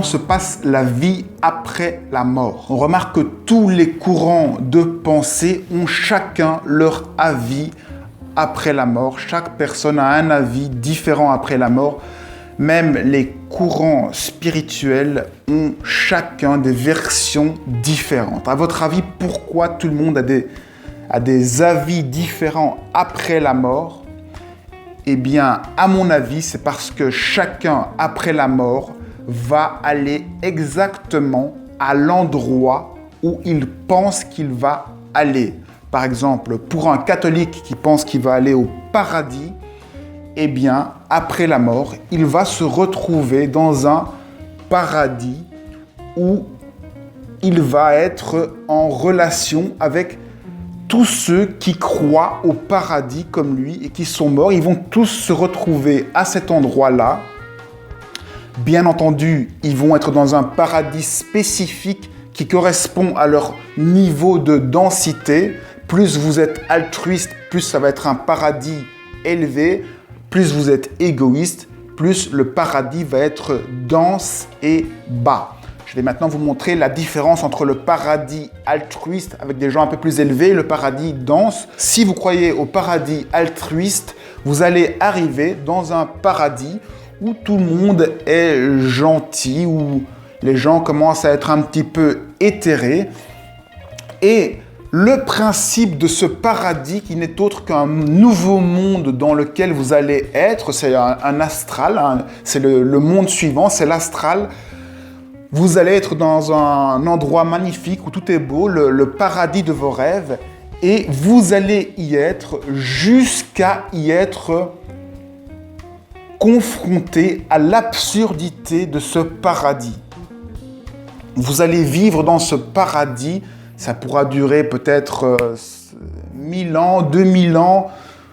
comment se passe la vie après la mort. On remarque que tous les courants de pensée ont chacun leur avis après la mort. Chaque personne a un avis différent après la mort. Même les courants spirituels ont chacun des versions différentes. À votre avis, pourquoi tout le monde a des avis différents après la mort? Eh bien, à mon avis, c'est parce que chacun, après la mort, va aller exactement à l'endroit où il pense qu'il va aller. Par exemple, pour un catholique qui pense qu'il va aller au paradis, eh bien, après la mort, il va se retrouver dans un paradis où il va être en relation avec tous ceux qui croient au paradis comme lui et qui sont morts. Ils vont tous se retrouver à cet endroit-là. Bien entendu, ils vont être dans un paradis spécifique qui correspond à leur niveau de densité. Plus vous êtes altruiste, plus ça va être un paradis élevé. Plus vous êtes égoïste, plus le paradis va être dense et bas. Je vais maintenant vous montrer la différence entre le paradis altruiste avec des gens un peu plus élevés et le paradis dense. Si vous croyez au paradis altruiste, vous allez arriver dans un paradis où tout le monde est gentil, où les gens commencent à être un petit peu éthérés. Et le principe de ce paradis, qui n'est autre qu'un nouveau monde dans lequel vous allez être, c'est un astral, c'est le monde suivant, c'est l'astral. Vous allez être dans un endroit magnifique où tout est beau, le paradis de vos rêves, et vous allez y être jusqu'à y être confronté à l'absurdité de ce paradis. Vous allez vivre dans ce paradis. Ça pourra durer peut-être 1000 ans, 2000 ans.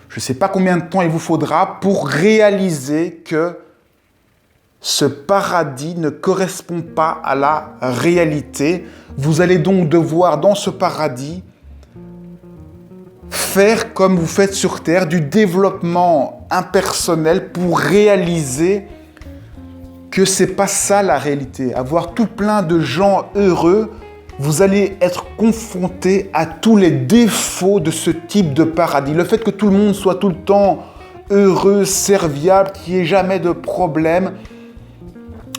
Je ne sais pas combien de temps il vous faudra pour réaliser que ce paradis ne correspond pas à la réalité. Vous allez donc devoir, dans ce paradis, faire comme vous faites sur Terre, du développement impersonnel pour réaliser que ce n'est pas ça la réalité. Avoir tout plein de gens heureux, vous allez être confronté à tous les défauts de ce type de paradis. Le fait que tout le monde soit tout le temps heureux, serviable, qu'il n'y ait jamais de problème,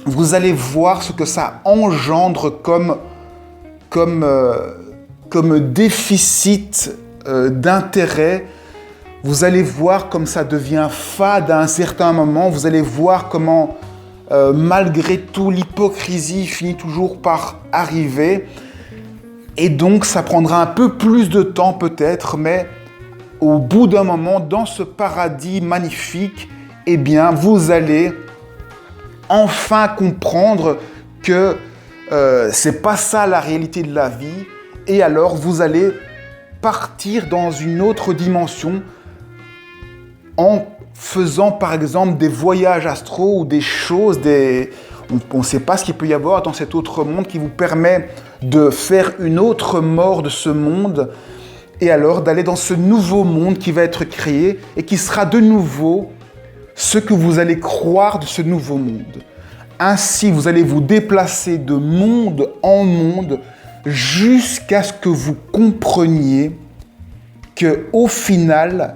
vous allez voir ce que ça engendre comme déficit d'intérêt. Vous allez voir comme ça devient fade à un certain moment. Vous allez voir comment, malgré tout, l'hypocrisie finit toujours par arriver. Et donc, ça prendra un peu plus de temps peut-être, mais au bout d'un moment, dans ce paradis magnifique, eh bien, vous allez enfin comprendre que c'est pas ça la réalité de la vie. Et alors, vous allez partir dans une autre dimension en faisant, par exemple, des voyages astraux ou des choses, on ne sait pas ce qu'il peut y avoir dans cet autre monde qui vous permet de faire une autre mort de ce monde et alors d'aller dans ce nouveau monde qui va être créé et qui sera de nouveau ce que vous allez croire de ce nouveau monde. Ainsi, vous allez vous déplacer de monde en monde jusqu'à ce que vous compreniez qu'au final,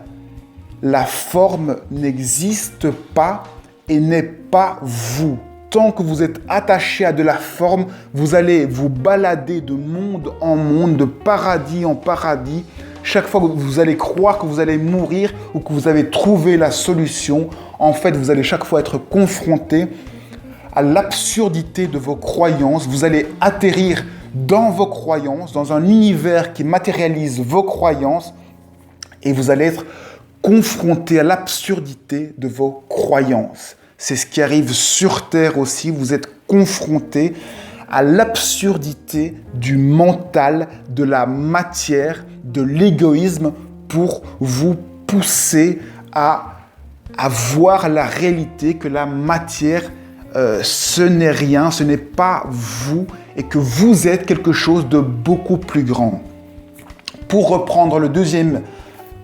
la forme n'existe pas et n'est pas vous. Tant que vous êtes attaché à de la forme, vous allez vous balader de monde en monde, de paradis en paradis. Chaque fois que vous allez croire que vous allez mourir ou que vous avez trouvé la solution, en fait, vous allez chaque fois être confronté à l'absurdité de vos croyances. Vous allez atterrir dans vos croyances, dans un univers qui matérialise vos croyances et vous allez être confronté à l'absurdité de vos croyances. C'est ce qui arrive sur Terre aussi. Vous êtes confronté à l'absurdité du mental, de la matière, de l'égoïsme pour vous pousser à voir la réalité, que la matière, ce n'est rien, ce n'est pas vous et que vous êtes quelque chose de beaucoup plus grand. Pour reprendre le deuxième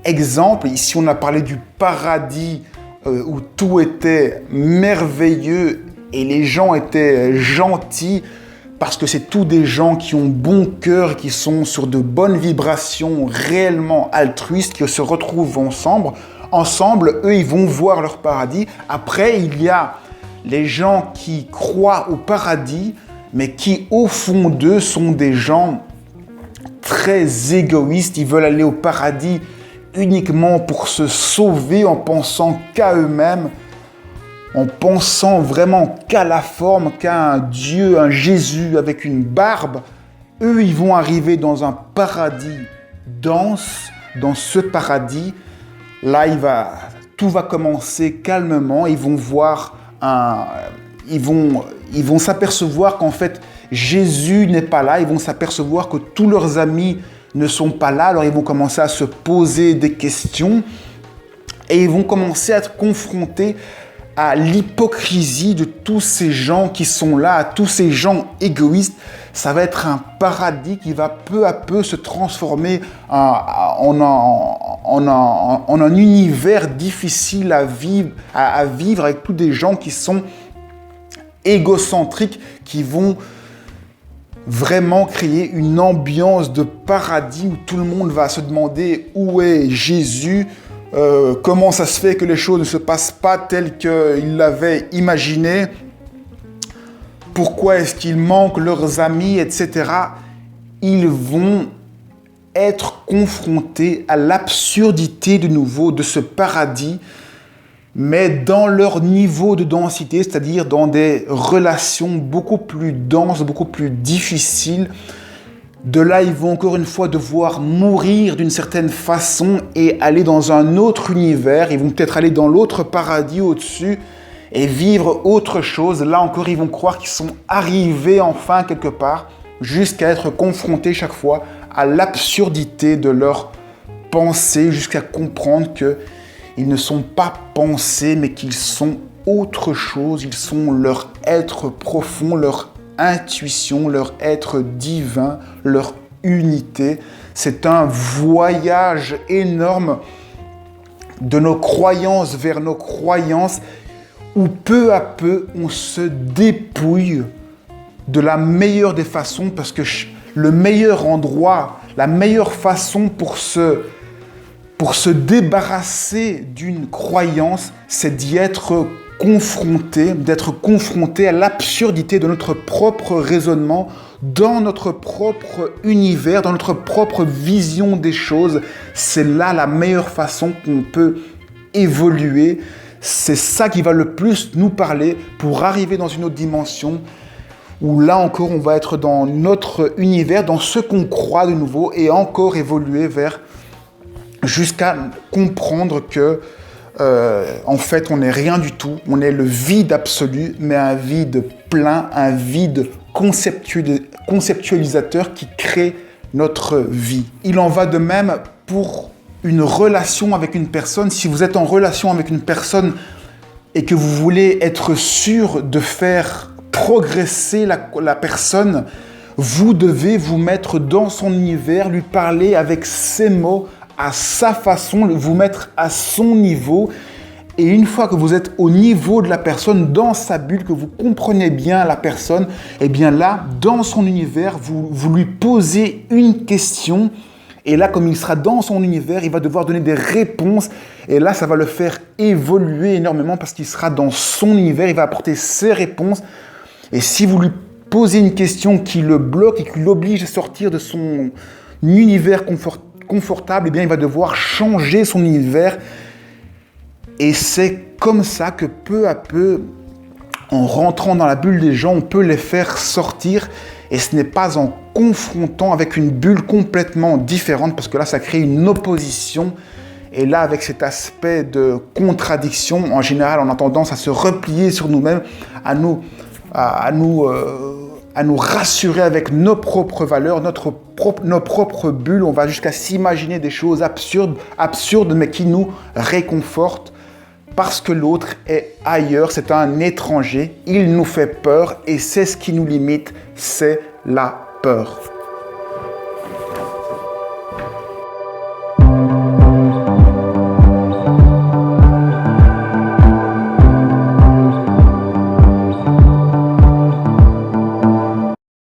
exemple, ici on a parlé du paradis où tout était merveilleux et les gens étaient gentils parce que c'est tous des gens qui ont bon cœur, qui sont sur de bonnes vibrations réellement altruistes, qui se retrouvent ensemble, eux, ils vont voir leur paradis. Après, il y a les gens qui croient au paradis, mais qui, au fond d'eux, sont des gens très égoïstes. Ils veulent aller au paradis uniquement pour se sauver en pensant qu'à eux-mêmes, en pensant vraiment qu'à la forme, qu'à un Dieu, un Jésus avec une barbe. Eux, ils vont arriver dans un paradis dense. Dans ce paradis, là, tout va commencer calmement. Ils vont voir ils vont s'apercevoir qu'en fait, Jésus n'est pas là. Ils vont s'apercevoir que tous leurs amis ne sont pas là. Alors, ils vont commencer à se poser des questions et ils vont commencer à être confrontés à l'hypocrisie de tous ces gens qui sont là, à tous ces gens égoïstes. Ça va être un paradis qui va peu à peu se transformer en un univers difficile à vivre avec tous des gens qui sont égocentriques, qui vont vraiment créer une ambiance de paradis où tout le monde va se demander où est Jésus, comment ça se fait que les choses ne se passent pas telles qu'ils l'avaient imaginé, pourquoi est-ce qu'ils manquent leurs amis, etc. Ils vont être confrontés à l'absurdité de nouveau de ce paradis, mais dans leur niveau de densité, c'est-à-dire dans des relations beaucoup plus denses, beaucoup plus difficiles. De là, ils vont encore une fois devoir mourir d'une certaine façon et aller dans un autre univers. Ils vont peut-être aller dans l'autre paradis au-dessus et vivre autre chose. Là encore, ils vont croire qu'ils sont arrivés enfin quelque part, jusqu'à être confrontés chaque fois à l'absurdité de leurs pensées, jusqu'à comprendre qu'ils ne sont pas pensés, mais qu'ils sont autre chose. Ils sont leur être profond, leur intuition, leur être divin, leur unité. C'est un voyage énorme de nos croyances vers nos croyances où peu à peu on se dépouille de la meilleure des façons, parce que le meilleur endroit, la meilleure façon pour se débarrasser d'une croyance, c'est d'être confronté à l'absurdité de notre propre raisonnement, dans notre propre univers, dans notre propre vision des choses. C'est là la meilleure façon qu'on peut évoluer. C'est ça qui va le plus nous parler pour arriver dans une autre dimension où là encore on va être dans notre univers, dans ce qu'on croit de nouveau et encore évoluer jusqu'à comprendre que en fait, on n'est rien du tout. On est le vide absolu, mais un vide plein, un vide conceptualisateur qui crée notre vie. Il en va de même pour une relation avec une personne. Si vous êtes en relation avec une personne et que vous voulez être sûr de faire progresser la personne, vous devez vous mettre dans son univers, lui parler avec ses mots, à sa façon, vous mettre à son niveau. Et une fois que vous êtes au niveau de la personne, dans sa bulle, que vous comprenez bien la personne, et bien là, dans son univers, vous lui posez une question. Et là, comme il sera dans son univers, il va devoir donner des réponses. Et là, ça va le faire évoluer énormément parce qu'il sera dans son univers, il va apporter ses réponses. Et si vous lui posez une question qui le bloque et qui l'oblige à sortir de son univers confortable, eh bien, il va devoir changer son univers. Et c'est comme ça que peu à peu, en rentrant dans la bulle des gens, on peut les faire sortir. Et ce n'est pas en confrontant avec une bulle complètement différente, parce que là, ça crée une opposition. Et là, avec cet aspect de contradiction, en général, on a tendance à se replier sur nous-mêmes, à nous rassurer avec nos propres valeurs, nos propres bulles. On va jusqu'à s'imaginer des choses absurdes, mais qui nous réconfortent parce que l'autre est ailleurs, c'est un étranger, il nous fait peur et c'est ce qui nous limite, c'est la peur.